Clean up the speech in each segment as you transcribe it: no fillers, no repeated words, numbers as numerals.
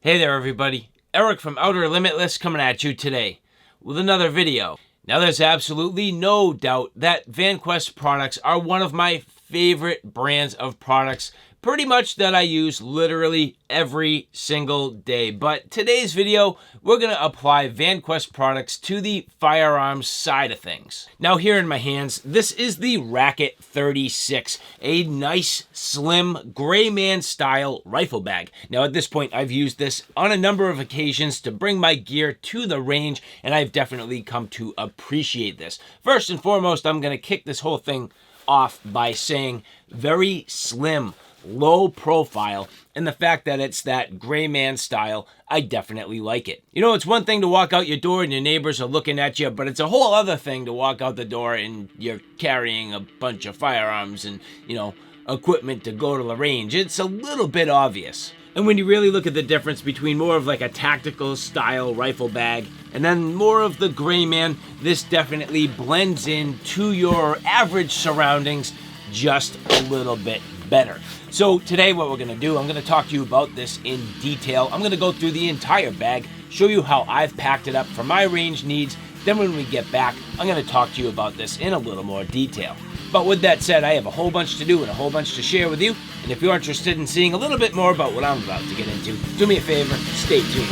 Hey there everybody, Eric from Outer Limitless coming at you today with another video. Now there's absolutely no doubt that Vanquest products are one of my favorite brands of products, pretty much that I use literally every single day. But today's video, we're going to apply Vanquest products to the firearms side of things. Now here in my hands, this is the Rackit-36, a nice, slim, greyman style rifle bag. Now at this point, I've used this on a number of occasions to bring my gear to the range, and I've definitely come to appreciate this. First and foremost, I'm going to kick this whole thing off by saying very slim, low profile, and the fact that it's that gray man style, I definitely like it. You know, it's one thing to walk out your door and your neighbors are looking at you, but it's a whole other thing to walk out the door and you're carrying a bunch of firearms and, you know, equipment to go to the range. It's a little bit obvious. And when you really look at the difference between more of like a tactical style rifle bag and then more of the gray man, this definitely blends in to your average surroundings just a little bit better. So today what we're going to do, I'm going to talk to you about this in detail. I'm going to go through the entire bag, show you how I've packed it up for my range needs. Then when we get back, I'm going to talk to you about this in a little more detail. But with that said, I have a whole bunch to do and a whole bunch to share with you. And if you're interested in seeing a little bit more about what I'm about to get into, do me a favor, stay tuned.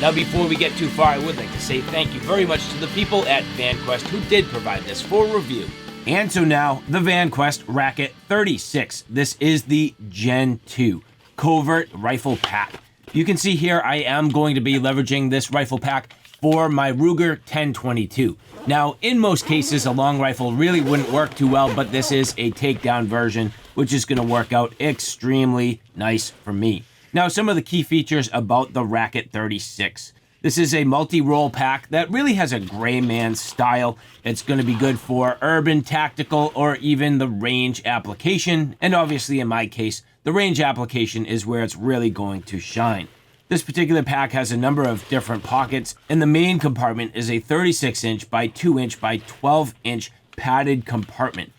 Now before we get too far, I would like to say thank you very much to the people at Vanquest who did provide this for review. And so now, the Vanquest Rackit-36. This is the Gen 2 Covert Rifle Pack. You can see here I am going to be leveraging this rifle pack for my Ruger 1022. Now, in most cases, a long rifle really wouldn't work too well, but this is a takedown version, which is going to work out extremely nice for me. Now, some of the key features about the Rackit-36. This is a multi-role pack that really has a gray man style. It's going to be good for urban, tactical, or even the range application. And obviously, in my case, the range application is where it's really going to shine. This particular pack has a number of different pockets, and the main compartment is a 36-inch by 2-inch by 12-inch padded compartment.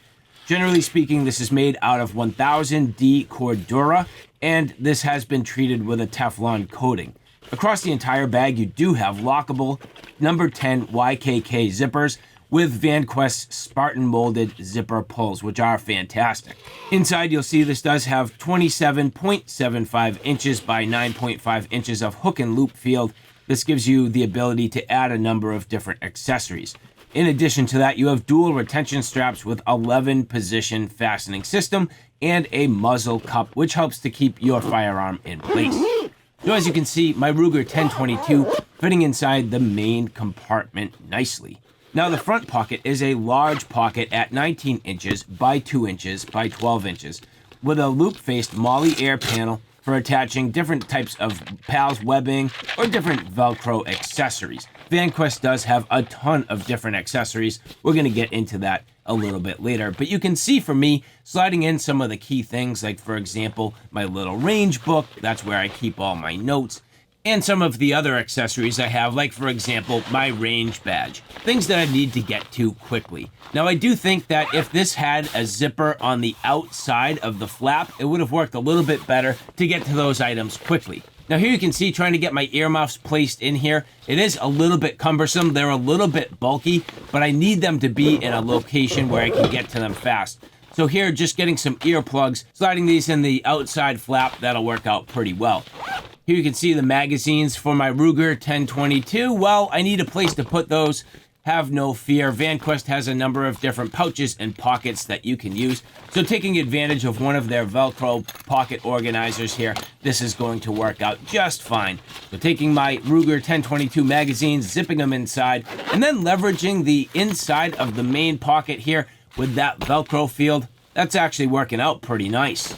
Generally speaking, this is made out of 1000D Cordura, and this has been treated with a Teflon coating. Across the entire bag, you do have lockable number 10 YKK zippers with Vanquest Spartan molded zipper pulls, which are fantastic. Inside, you'll see this does have 27.75 inches by 9.5 inches of hook and loop field. This gives you the ability to add a number of different accessories. In addition to that, you have dual retention straps with 11 position fastening system and a muzzle cup, which helps to keep your firearm in place. So as you can see, my Ruger 1022 fitting inside the main compartment nicely. Now the front pocket is a large pocket at 19 inches by 2 inches by 12 inches with a loop-faced Molly Air panel for attaching different types of PALS webbing or different Velcro accessories. Vanquest does have a ton of different accessories. We're going to get into that a little bit later. But you can see for me, sliding in some of the key things, like for example, my little range book. That's where I keep all my notes. And some of the other accessories I have, like for example, my range badge. Things that I need to get to quickly. Now I do think that if this had a zipper on the outside of the flap, it would have worked a little bit better to get to those items quickly. Now here you can see trying to get my earmuffs placed in here. It is a little bit cumbersome. They're a little bit bulky, but I need them to be in a location where I can get to them fast. So here, just getting some earplugs, sliding these in the outside flap, that'll work out pretty well. Here you can see the magazines for my Ruger 1022. Well, I need a place to put those. Have no fear. Vanquest has a number of different pouches and pockets that you can use. So taking advantage of one of their Velcro pocket organizers here, this is going to work out just fine. So taking my Ruger 1022 magazines, zipping them inside, and then leveraging the inside of the main pocket here with that Velcro field, that's actually working out pretty nice.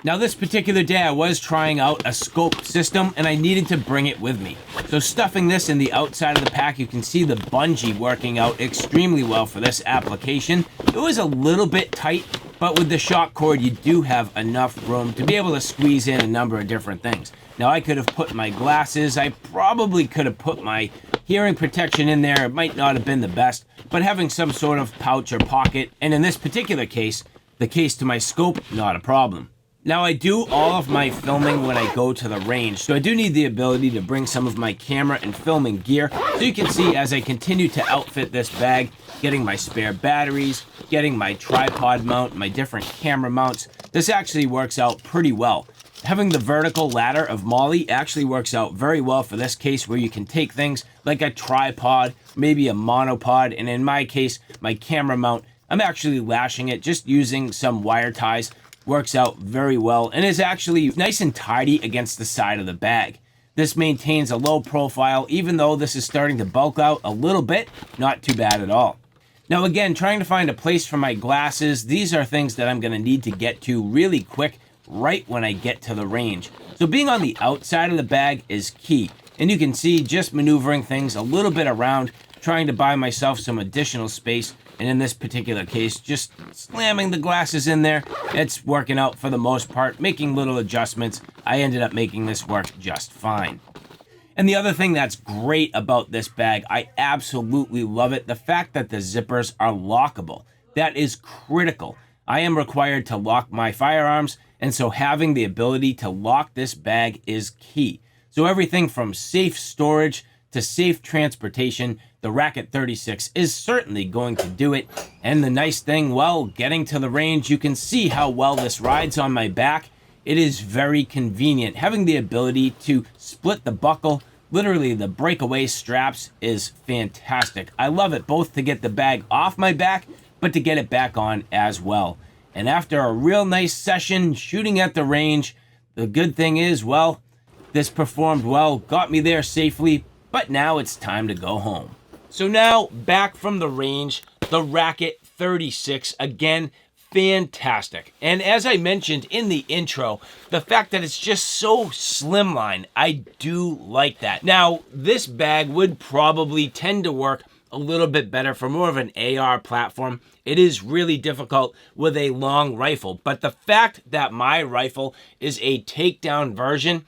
Now this particular day I was trying out a scope system and I needed to bring it with me. So stuffing this in the outside of the pack, you can see the bungee working out extremely well for this application. It was a little bit tight, but with the shock cord you do have enough room to be able to squeeze in a number of different things. Now I could have put my glasses, I probably could have put my hearing protection in there. It might not have been the best, but having some sort of pouch or pocket, and in this particular case, the case to my scope, not a problem. Now I do all of my filming when I go to the range, so I do need the ability to bring some of my camera and filming gear. So you can see as I continue to outfit this bag, getting my spare batteries, getting my tripod mount, my different camera mounts, this actually works out pretty well. Having the vertical ladder of Molly actually works out very well for this case, where you can take things like a tripod, maybe a monopod, and in my case, my camera mount, I'm actually lashing it just using some wire ties. Works out very well and is actually nice and tidy against the side of the bag. This maintains a low profile, even though this is starting to bulk out a little bit, not too bad at all. Now again, trying to find a place for my glasses, these are things that I'm going to need to get to really quick right when I get to the range. So being on the outside of the bag is key, and you can see just maneuvering things a little bit around, trying to buy myself some additional space. And in this particular case, just slamming the glasses in there, it's working out for the most part, making little adjustments. I ended up making this work just fine. And the other thing that's great about this bag, I absolutely love it, the fact that the zippers are lockable. That is critical. I am required to lock my firearms, and so having the ability to lock this bag is key. So everything from safe storage to safe transportation, the Rackit-36 is certainly going to do it. And the nice thing, well, getting to the range, you can see how well this rides on my back. It is very convenient. Having the ability to split the buckle, literally the breakaway straps, is fantastic. I love it both to get the bag off my back, but to get it back on as well. And after a real nice session shooting at the range, the good thing is, well, this performed well, got me there safely, but now it's time to go home. So now, back from the range, the Rackit-36, again, fantastic. And as I mentioned in the intro, the fact that it's just so slimline, I do like that. Now, this bag would probably tend to work a little bit better for more of an AR platform. It is really difficult with a long rifle, but the fact that my rifle is a takedown version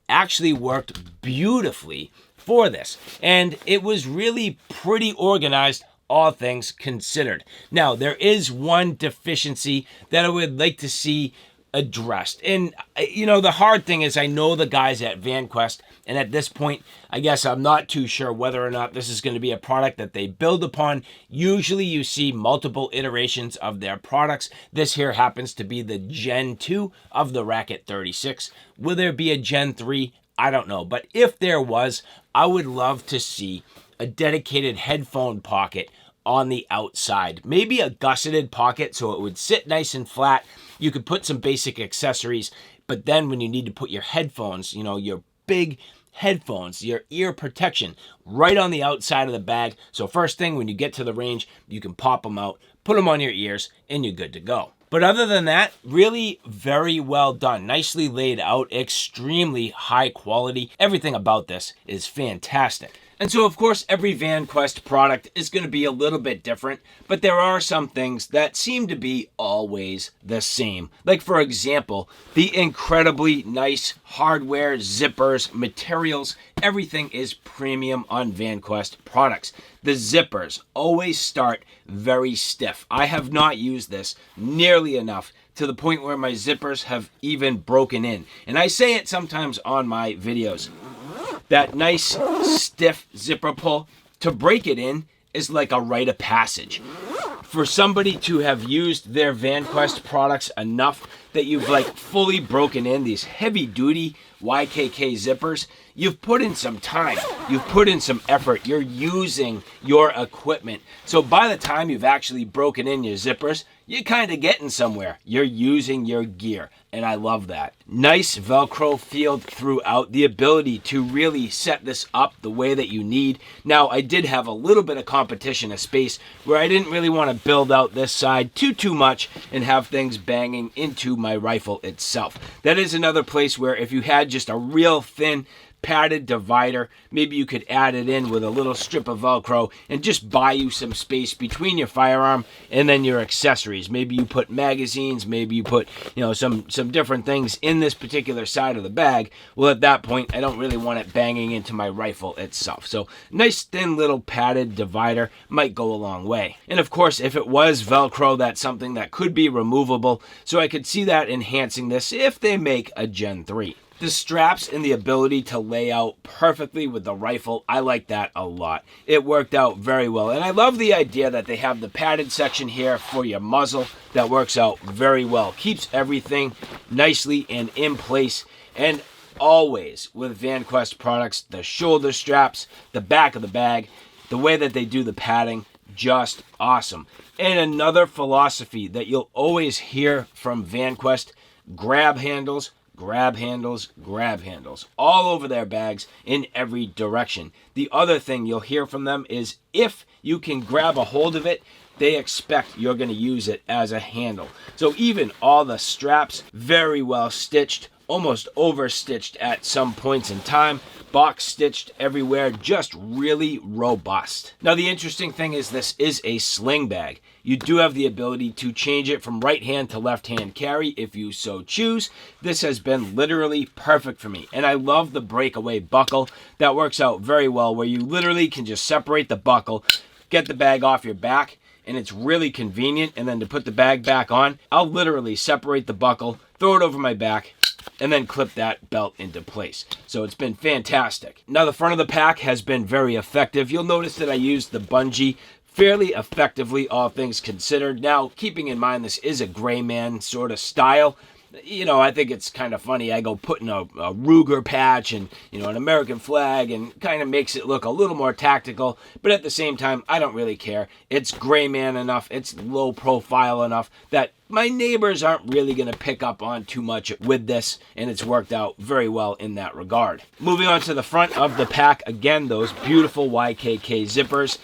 actually worked beautifully for this, and it was really pretty organized, all things considered. Now, there is one deficiency that I would like to see addressed, and you know, the hard thing is I know the guys at Vanquest, and at this point, I guess I'm not too sure whether or not this is going to be a product that they build upon. Usually you see multiple iterations of their products. This here happens to be the Gen 2 of the Rackit-36. Will there be a Gen 3? I don't know, but if there was, I would love to see a dedicated headphone pocket on the outside. Maybe a gusseted pocket so it would sit nice and flat. You could put some basic accessories, but then when you need to put your headphones, you know, your big headphones, your ear protection, right on the outside of the bag. So first thing, when you get to the range, you can pop them out, put them on your ears, and you're good to go. But other than that, really very well done. Nicely laid out, extremely high quality. Everything about this is fantastic. And so, of course, every Vanquest product is going to be a little bit different, but there are some things that seem to be always the same. Like, for example, the incredibly nice hardware, zippers, materials, everything is premium on Vanquest products. The zippers always start very stiff. I have not used this nearly enough to the point where my zippers have even broken in. And I say it sometimes on my videos. That nice stiff zipper pull, to break it in is like a rite of passage. For somebody to have used their Vanquest products enough that you've like fully broken in these heavy duty YKK zippers, you've put in some time, you've put in some effort, you're using your equipment. So by the time you've actually broken in your zippers, you're kind of getting somewhere. You're using your gear, and I love that. Nice Velcro field throughout, the ability to really set this up the way that you need. Now, I did have a little bit of competition of space where I didn't really want to build out this side too much and have things banging into my rifle itself. That is another place where if you had just a real thin padded divider. Maybe you could add it in with a little strip of Velcro and just buy you some space between your firearm and then your accessories. Maybe you put magazines, maybe you put, some different things in this particular side of the bag. Well, at that point, I don't really want it banging into my rifle itself. So nice thin little padded divider might go a long way. And of course, if it was Velcro, that's something that could be removable. So I could see that enhancing this if they make a Gen 3. The straps and the ability to lay out perfectly with the rifle, I like that a lot. It worked out very well. And I love the idea that they have the padded section here for your muzzle. That works out very well. Keeps everything nicely and in place. And always with Vanquest products, the shoulder straps, the back of the bag, the way that they do the padding, just awesome. And another philosophy that you'll always hear from Vanquest, grab handles, grab handles, grab handles, all over their bags in every direction. The other thing you'll hear from them is if you can grab a hold of it, they expect you're going to use it as a handle. So even all the straps, very well stitched, almost over stitched at some points in time, box stitched everywhere, just really robust. Now the interesting thing is this is a sling bag. You do have the ability to change it from right hand to left hand carry if you so choose. This has been literally perfect for me. And I love the breakaway buckle. That works out very well where you literally can just separate the buckle, get the bag off your back, and it's really convenient. And then to put the bag back on, I'll literally separate the buckle, throw it over my back, and then clip that belt into place. So it's been fantastic. Now the front of the pack has been very effective. You'll notice that I used the bungee fairly effectively, all things considered. Now, keeping in mind this is a greyman sort of style, I think it's kind of funny. I go putting a Ruger patch and, an American flag and kind of makes it look a little more tactical. But at the same time, I don't really care. It's greyman enough. It's low profile enough that my neighbors aren't really going to pick up on too much with this, and it's worked out very well in that regard. Moving on to the front of the pack, again, those beautiful YKK zippers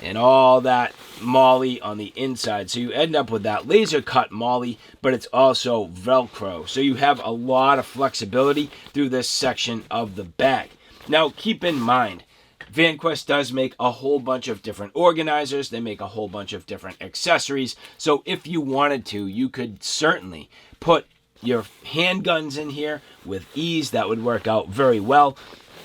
and all that MOLLE on the inside. So you end up with that laser cut MOLLE, but it's also Velcro. So you have a lot of flexibility through this section of the bag. Now keep in mind, Vanquest does make a whole bunch of different organizers. They make a whole bunch of different accessories. So if you wanted to, you could certainly put your handguns in here with ease. That would work out very well.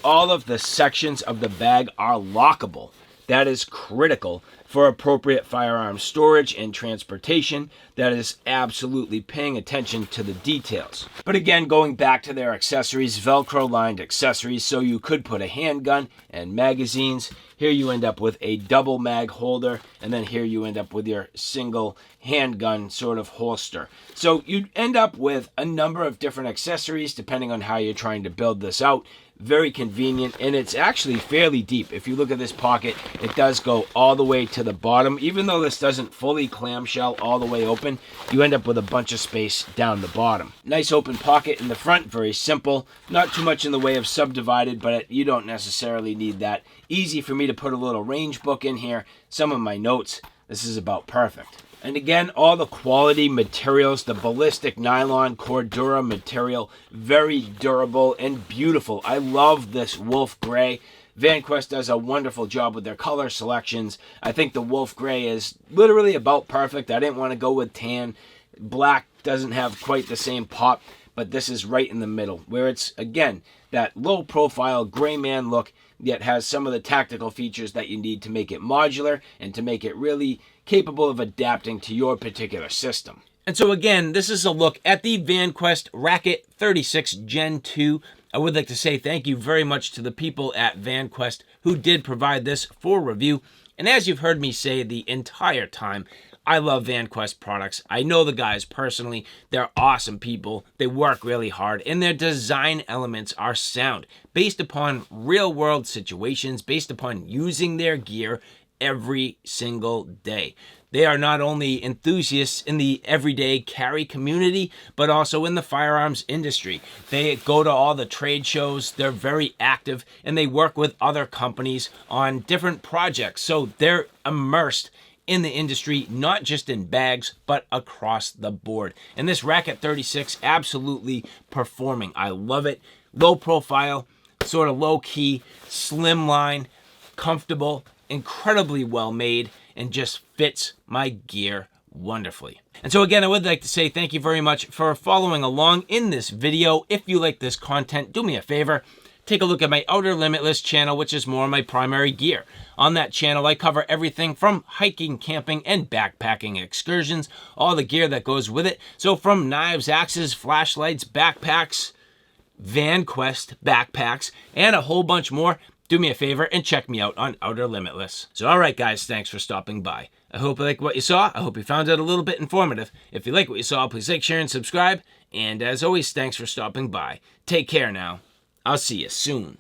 All of the sections of the bag are lockable. That is critical for appropriate firearm storage and transportation. That is absolutely paying attention to the details. But again, going back to their accessories, Velcro lined accessories, so you could put a handgun and magazines. Here you end up with a double mag holder, and then here you end up with your single handgun sort of holster. So you end up with a number of different accessories depending on how you're trying to build this out. Very convenient, and it's actually fairly deep. If you look at this pocket, it does go all the way to the bottom. Even though this doesn't fully clamshell all the way open, you end up with a bunch of space down the bottom. Nice open pocket in the front, very simple. Not too much in the way of subdivided, but you don't necessarily need that. Easy for me to put a little range book in here, some of my notes. This is about perfect. And again, all the quality materials, the ballistic nylon Cordura material, very durable and beautiful. I love this wolf gray. Vanquest does a wonderful job with their color selections. I think the wolf gray is literally about perfect. I didn't want to go with tan. Black doesn't have quite the same pop, but this is right in the middle, where it's, again, that low profile gray man look, yet has some of the tactical features that you need to make it modular and to make it really capable of adapting to your particular system. And so again, this is a look at the Vanquest Rackit-36 Gen 2. I would like to say thank you very much to the people at Vanquest who did provide this for review. And as you've heard me say the entire time, I love Vanquest products. I know the guys personally. They're awesome people. They work really hard, and their design elements are sound, based upon real-world situations, based upon using their gear every single day. They are not only enthusiasts in the everyday carry community, but also in the firearms industry. They go to all the trade shows, they're very active, and they work with other companies on different projects. So they're immersed in the industry, not just in bags, but across the board. And this Rackit 36, absolutely performing. I love it. Low profile, sort of low-key, slimline, comfortable, incredibly well made, and just fits my gear wonderfully. And so again, I would like to say thank you very much for following along in this video. If you like this content, do me a favor, take a look at my Outer Limitless channel, which is more of my primary gear. On that channel, I cover everything from hiking, camping, and backpacking excursions, all the gear that goes with it. So from knives, axes, flashlights, backpacks, Vanquest backpacks, and a whole bunch more, do me a favor and check me out on Outer Limitless. So all right, guys, thanks for stopping by. I hope you like what you saw. I hope you found it a little bit informative. If you like what you saw, please like, share, and subscribe. And as always, thanks for stopping by. Take care now. I'll see you soon.